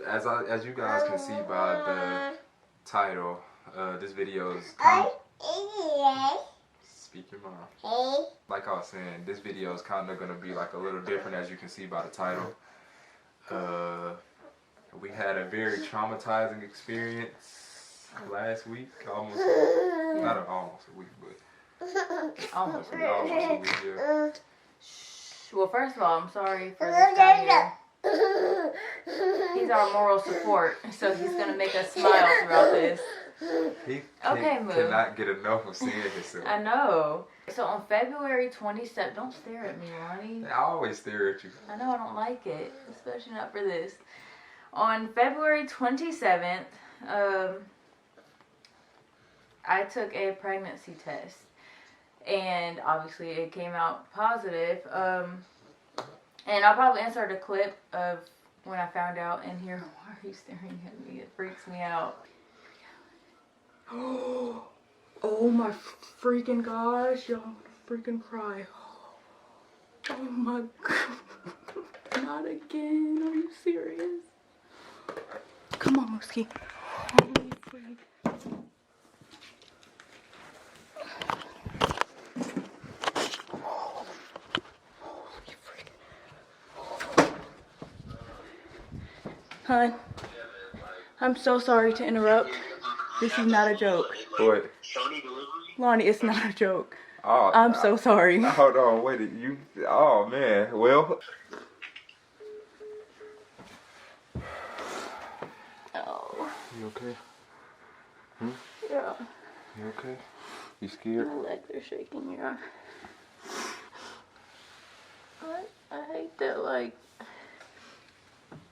as you guys can see by the title, this video is speak your mom. Like I was saying, this video is kind of gonna be like a little different, as you can see by the title. We had a very traumatizing experience last week, not almost a week, but almost a week. Yeah. Well, first of all, I'm sorry for this guy here. He's our moral support, so he's gonna make us smile throughout this. He Moo. cannot get enough of seeing himself. I know. So on February 27th, don't stare at me, Lonnie. I always stare at you. I know, I don't like it, especially not for this. On February 27th, I took a pregnancy test, and obviously it came out positive. And I'll probably insert a clip of when I found out in here. Why are you staring at me? It freaks me out. Oh my freaking gosh, y'all, I'm gonna freaking cry. Oh my god. Not again. Are you serious? Come on, Mooski. Holy freak. Holy freak. Hun, I'm so sorry to interrupt. This is not a joke. What? Lonnie, it's not a joke. Oh, I'm so sorry. Hold on, wait. You? Oh man. Well. Oh. You okay? Yeah. You okay? You scared? My legs are shaking, yeah. I hate that, like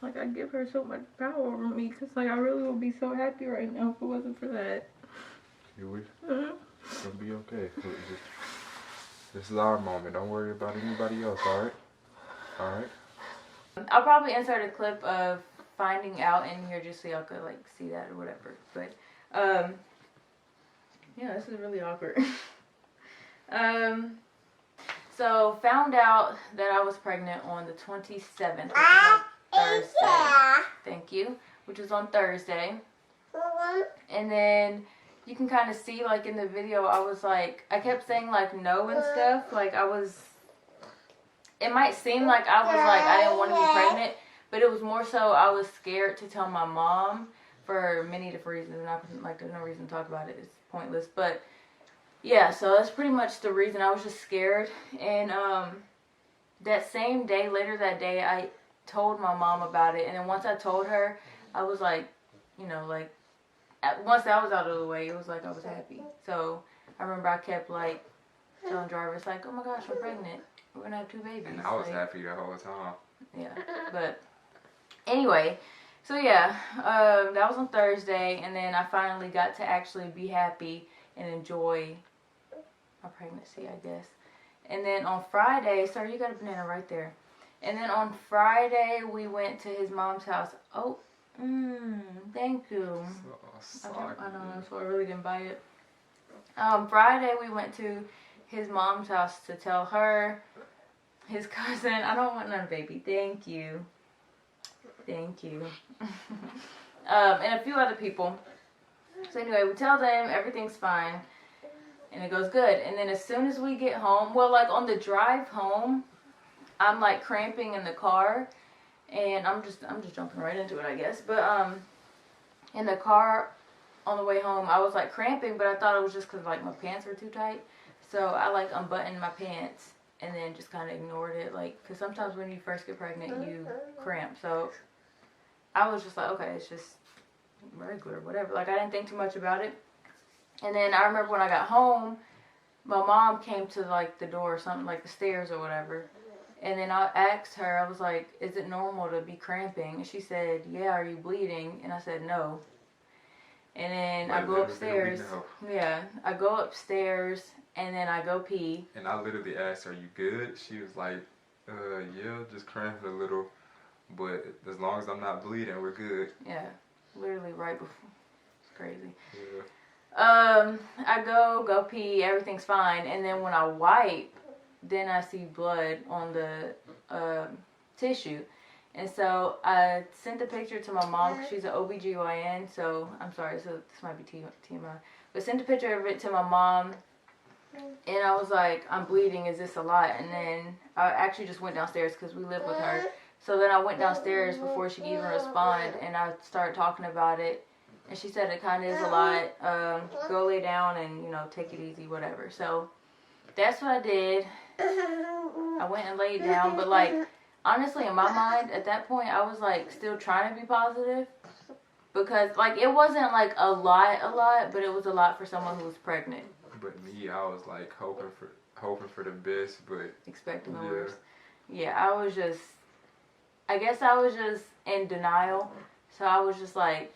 I give her so much power over me, because, like, I really would be so happy right now if it wasn't for that. You wish? It'll be okay. This is our moment. Don't worry about anybody else, alright? Alright? I'll probably insert a clip of finding out in here just so y'all could, like, see that or whatever. But, yeah, this is really awkward. So, found out that I was pregnant on the 27th, which is Thursday. Thank you. Which was on Thursday. And then you can kind of see, like, in the video, I kept saying, like, no and stuff. Like, it might seem like I didn't want to be pregnant, but it was more so I was scared to tell my mom for many different reasons. And there's no reason to talk about it. It's pointless. But, yeah, so that's pretty much the reason. I was just scared. And, that same day, later that day, I told my mom about it. And then once I told her, I was like, you know, like, once that was out of the way, it was like I was happy. So I remember I kept, like, telling drivers, like, oh my gosh, I'm pregnant. We're going to have 2 babies. And I was happy the whole time. Yeah. But anyway, so yeah, that was on Thursday. And then I finally got to actually be happy and enjoy my pregnancy, I guess. And then on Friday, sorry, you got a banana right there. And then on Friday, we went to his mom's house. Oh, thank you. So I know, so I really didn't buy it. Friday, we went to his mom's house to tell her, his cousin, I don't want none, baby. Thank you. Thank you. And a few other people. So anyway, we tell them everything's fine. And it goes good. And then as soon as we get home, well, like on the drive home, I'm like cramping in the car, and I'm just jumping right into it, I guess. But in the car on the way home, I was like cramping, but I thought it was just because like my pants were too tight. So I like unbuttoned my pants and then just kind of ignored it, like, because sometimes when you first get pregnant, you cramp. So I was just like, okay, it's just regular, whatever. Like, I didn't think too much about it. And then I remember when I got home, my mom came to like the door or something, like the stairs or whatever. And then I asked her, I was like, is it normal to be cramping? And she said, yeah, are you bleeding? And I said, no. And then I go upstairs. Yeah, I go upstairs and then I go pee. And I literally asked her, are you good? She was like, yeah, just cramping a little. But as long as I'm not bleeding, we're good. Yeah, literally right before. It's crazy. Yeah. I go pee, everything's fine. And then when I wipe, then I see blood on the tissue. And so I sent the picture to my mom because she's an OBGYN. So I'm sorry, so this might be TMI. But sent a picture of it to my mom. And I was like, I'm bleeding, is this a lot? And then I actually just went downstairs because we live with her. So then I went downstairs before she could even respond, and I started talking about it. And she said it kind of is a lot. Go lay down and, you know, take it easy, whatever. So that's what I did. I went and laid down. But, like, honestly, in my mind, at that point, I was, like, still trying to be positive. Because, like, it wasn't, like, a lot, but it was a lot for someone who was pregnant. But me, I was like hoping for the best, but expecting the worst. Yeah, I guess I was just in denial. So I was just like,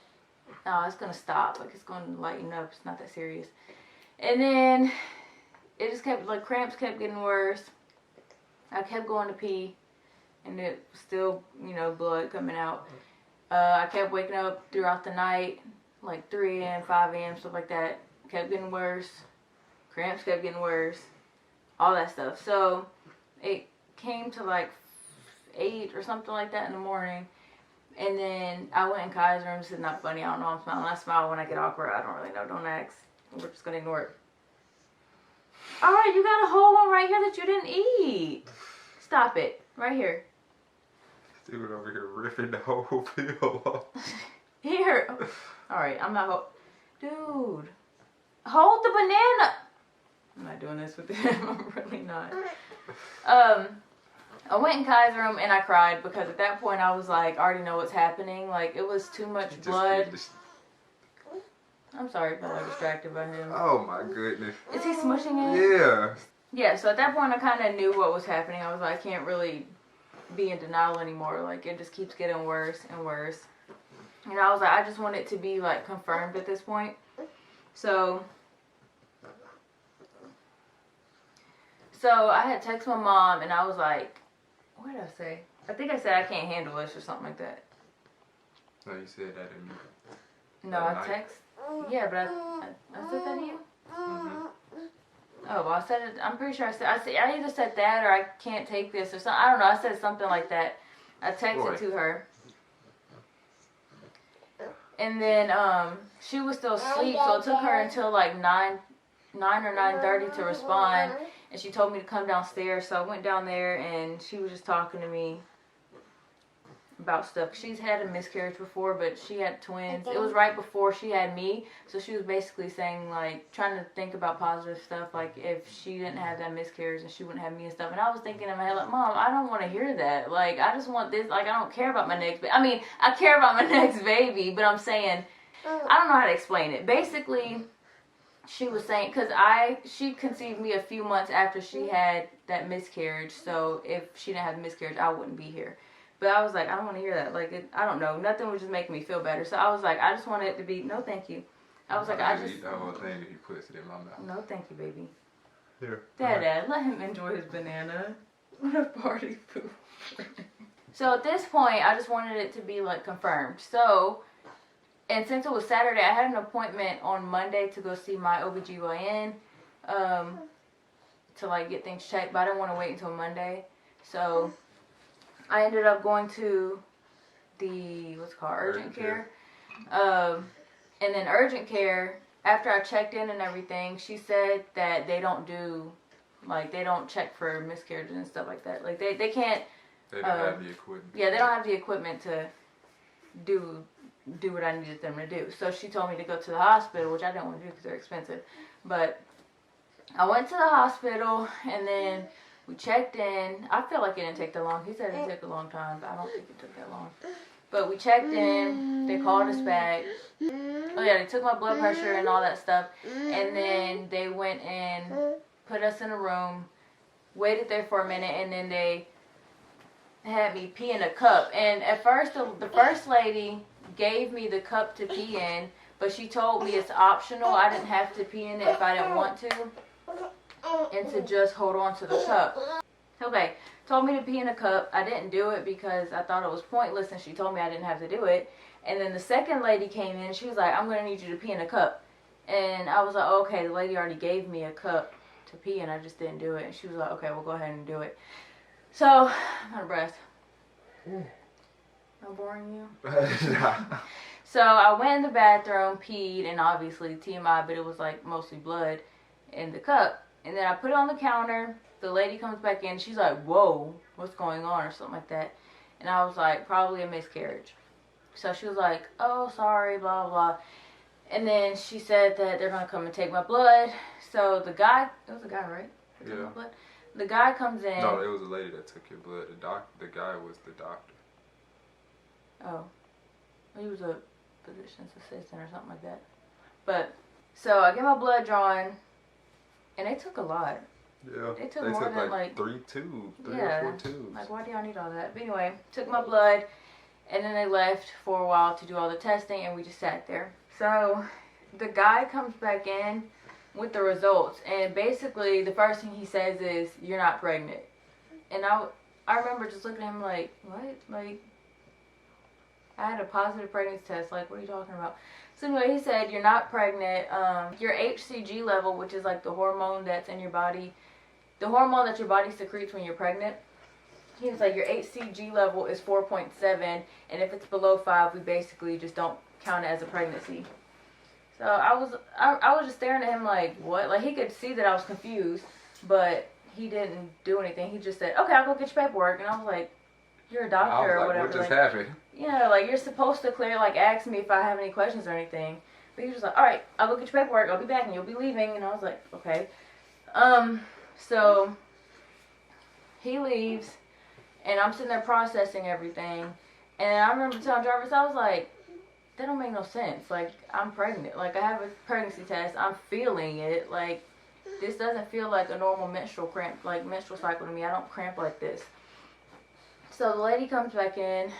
oh, it's gonna stop. Like, it's gonna lighten up. It's not that serious. And then it just kept, like, cramps kept getting worse. I kept going to pee, and it was still, you know, blood coming out. I kept waking up throughout the night, like 3 a.m., 5 a.m., stuff like that. Kept getting worse. Cramps kept getting worse. All that stuff. So it came to like 8 or something like that in the morning. And then I went in Kai's room. This is not funny. I don't know. I'm smiling. I smile when I get awkward. I don't really know. Don't ask. We're just going to ignore it. Alright, you got a whole one right here that you didn't eat. Stop it. Right here. Dude over here ripping the whole peel off. Here. Alright, I'm not Dude. Hold the banana. I'm not doing this with him. I'm really not. I went in Kai's room and I cried because at that point I was like, I already know what's happening. Like, it was too much blood. I'm sorry if I got distracted by him. Oh my goodness. Is he smushing it? Yeah. Yeah, so at that point I kind of knew what was happening. I was like, I can't really be in denial anymore. Like, it just keeps getting worse and worse. And I was like, I just want it to be, like, confirmed at this point. So I had text my mom and I was like, what did I say? I think I said I can't handle this or something like that. No, you said that in No, I text. Yeah, but I said that to you? Mm-hmm. Oh, well, I said it. I'm pretty sure I either said that or I can't take this or something. I don't know. I said something like that. I texted to her. And then she was still asleep, so it took her until like 9 or 9:30 to respond. And she told me to come downstairs, so I went down there and she was just talking to me about stuff. She's had a miscarriage before, but she had twins. It was right before she had me, so she was basically saying, like, trying to think about positive stuff, like if she didn't have that miscarriage and she wouldn't have me and stuff. And I was thinking in my head, like, Mom, I don't want to hear that. Like, I just want this. Like, I don't care about my next baby. I mean, I care about my next baby, but I'm saying, I don't know how to explain it. Basically, she was saying, because she conceived me a few months after she had that miscarriage, so if she didn't have a miscarriage, I wouldn't be here. But I was like, I don't want to hear that. Like, I don't know. Nothing was just making me feel better. So I was like, I just wanted it to be, no thank you. I was like, I just... eat the whole thing and he puts it in my mouth. No thank you, baby. Here. Dad, let him enjoy his banana. What a party food. So at this point, I just wanted it to be, like, confirmed. So, and since it was Saturday, I had an appointment on Monday to go see my OBGYN to, like, get things checked. But I didn't want to wait until Monday. So I ended up going to the, what's it called, urgent care. And then urgent care, after I checked in and everything, she said that they don't do, like, they don't check for miscarriages and stuff like that. Like, they can't. They don't have the equipment. Yeah, they don't have the equipment to do what I needed them to do. So she told me to go to the hospital, which I didn't want to do because they're expensive. But I went to the hospital, and then we checked in. I feel like it didn't take that long. He said it took a long time, but I don't think it took that long. But we checked in. They called us back. Oh yeah, they took my blood pressure and all that stuff. And then they went and put us in a room, waited there for a minute, and then they had me pee in a cup. And at first, the first lady gave me the cup to pee in, but she told me it's optional. I didn't have to pee in it if I didn't want to, and to just hold on to the cup. Okay, told me to pee in a cup. I didn't do it because I thought it was pointless, and she told me I didn't have to do it. And then the second lady came in, she was like, I'm going to need you to pee in a cup. And I was like, okay, the lady already gave me a cup to pee in, I just didn't do it. And she was like, okay, we'll go ahead and do it. So, I'm out of breath. I'm boring you. Nah. So I went in the bathroom, peed, and obviously TMI, but it was like mostly blood in the cup. And then I put it on the counter. The lady comes back in. She's like, "Whoa, what's going on?" or something like that. And I was like, "Probably a miscarriage." So she was like, "Oh, sorry, blah, blah." And then she said that they're going to come and take my blood. So the guy, it was a guy, right? Yeah. My blood? The guy comes in. No, it was a lady that took your blood. The guy was the doctor. Oh. He was a physician's assistant or something like that. But, so I get my blood drawn, and they took a lot. Yeah. They took more than like 3 tubes, 3 yeah, or 4 tubes. Like, why do y'all need all that? But anyway, took my blood, and then they left for a while to do all the testing, and we just sat there. So the guy comes back in with the results, and basically the first thing he says is, "You're not pregnant." And I remember just looking at him like, what? Like, I had a positive pregnancy test. Like, what are you talking about? So anyway, he said, "You're not pregnant. Your HCG level, which is like the hormone that's in your body, the hormone that your body secretes when you're pregnant." He was like, "Your HCG level is 4.7, and if it's below 5, we basically just don't count it as a pregnancy." So I was just staring at him like, what? Like, he could see that I was confused, but he didn't do anything. He just said, "Okay, I'll go get your paperwork." And I was like, "You're a doctor or whatever." What just like, happened? Yeah, like, you're supposed to ask me if I have any questions or anything. But he was like, "All right, I'll go get your paperwork. I'll be back and you'll be leaving." And I was like, "Okay." So he leaves, and I'm sitting there processing everything. And I remember telling Jarvis, I was like, that don't make no sense. Like, I'm pregnant. Like, I have a pregnancy test. I'm feeling it. Like, this doesn't feel like a normal menstrual cramp, like menstrual cycle to me. I don't cramp like this. So the lady comes back in,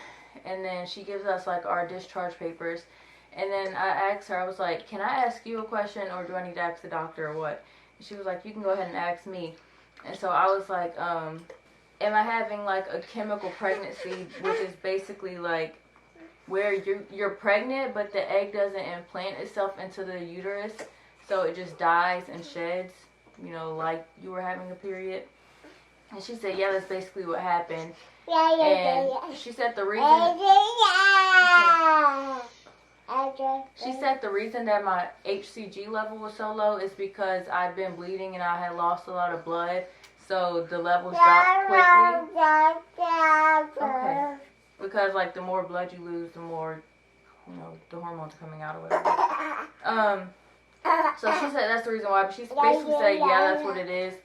and then she gives us like our discharge papers. And then I asked her, I was like, "Can I ask you a question, or do I need to ask the doctor, or what?" And she was like, "You can go ahead and ask me." And so I was like, am I having like a chemical pregnancy, which is basically like where you're pregnant, but the egg doesn't implant itself into the uterus, so it just dies and sheds, like you were having a period? And she said, "Yeah, that's basically what happened." And she said the reason that my HCG level was so low is because I've been bleeding and I had lost a lot of blood, so the levels dropped quickly. Okay. Because like the more blood you lose, the more the hormones coming out or whatever. So she said that's the reason why, but she basically said, yeah, that's what it is.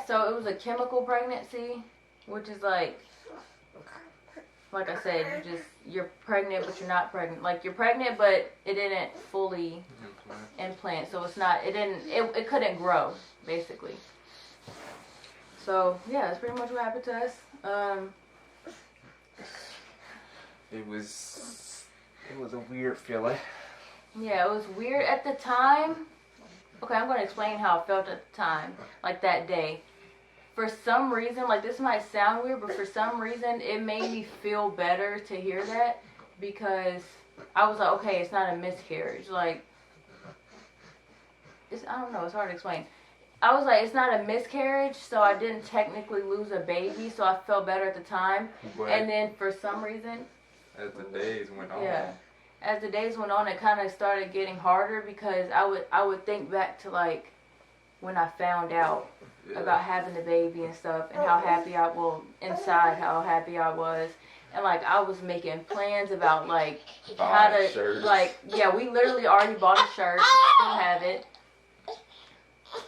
So it was a chemical pregnancy, which is like I said, you're pregnant, but you're not pregnant. Like, you're pregnant, but it didn't fully implant. So it couldn't grow, basically. So, yeah, that's pretty much what happened to us. It was a weird feeling. Yeah, it was weird at the time. Okay, I'm going to explain how I felt at the time, like that day. For some reason, like, this might sound weird, but for some reason, it made me feel better to hear that, because I was like, okay, it's not a miscarriage. Like, I don't know, it's hard to explain. I was like, it's not a miscarriage, so I didn't technically lose a baby, so I felt better at the time. But and then for some reason, as the days went on. Yeah. As the days went on, it kind of started getting harder, because I would think back to, like, when I found out about having the baby and stuff, and how happy inside how happy I was. And, like, I was making plans about, like, how to, shirts. Like, yeah, we literally already bought a shirt, still have it.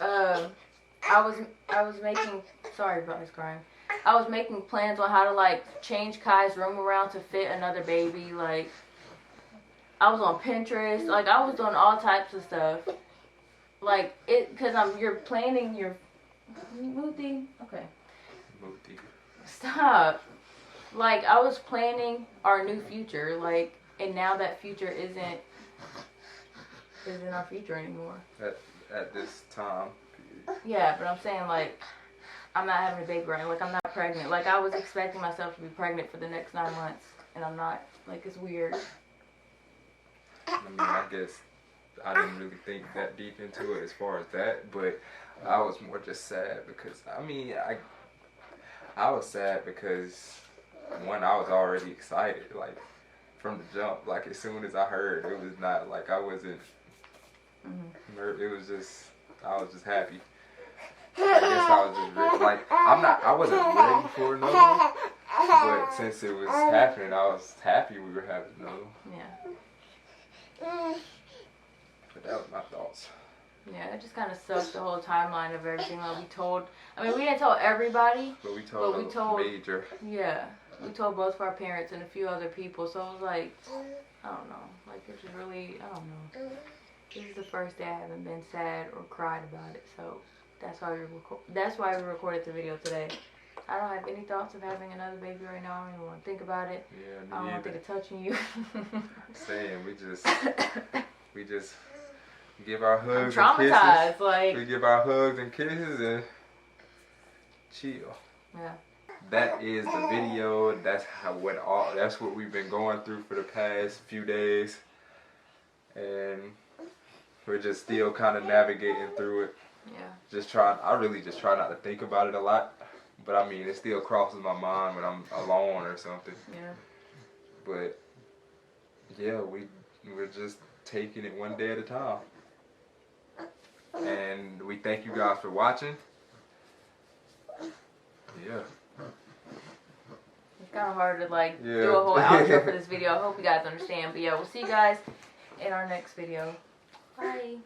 I was making, sorry about his crying. I was making plans on how to, like, change Kai's room around to fit another baby. Like, I was on Pinterest. Like, I was doing all types of stuff. Like, because you're planning your... Muti? Okay. Muti. Stop. Like, I was planning our new future, like, and now that future isn't our future anymore. At this time. Yeah, but I'm saying, like, I'm not having a baby right now. Like, I'm not pregnant. Like, I was expecting myself to be pregnant for the next 9 months, and I'm not. Like, it's weird. I mean, I guess I didn't really think that deep into it as far as that, but I was more just sad because, I mean, I was sad because one, I was already excited, like from the jump. Like as soon as I heard, it was not like I wasn't. It was just I was just happy. I guess I was just like I wasn't ready for another one, but since it was happening, I was happy we were having another one. Yeah. But that was my thoughts. Yeah, it just kind of sucks, the whole timeline of everything. Like we didn't tell everybody. But we told major. Yeah, we told both of our parents and a few other people. So it was like, I don't know. Like it was really, I don't know. This is the first day I haven't been sad or cried about it. So that's why we recorded the video today. I don't have any thoughts of having another baby right now. I don't even want to think about it. Yeah, I don't want to think of touching you. Saying we just give our hugs I'm and traumatized. kisses. Like We give our hugs and kisses and chill. Yeah. That is the video. That's what we've been going through for the past few days, and we're just still kind of navigating through it. Yeah. I really just try not to think about it a lot, but I mean it still crosses my mind when I'm alone or something. Yeah. But yeah, we're just taking it one day at a time. And we thank you guys for watching. Yeah. It's kind of hard to do a whole outro for this video. I hope you guys understand. But yeah, we'll see you guys in our next video. Bye.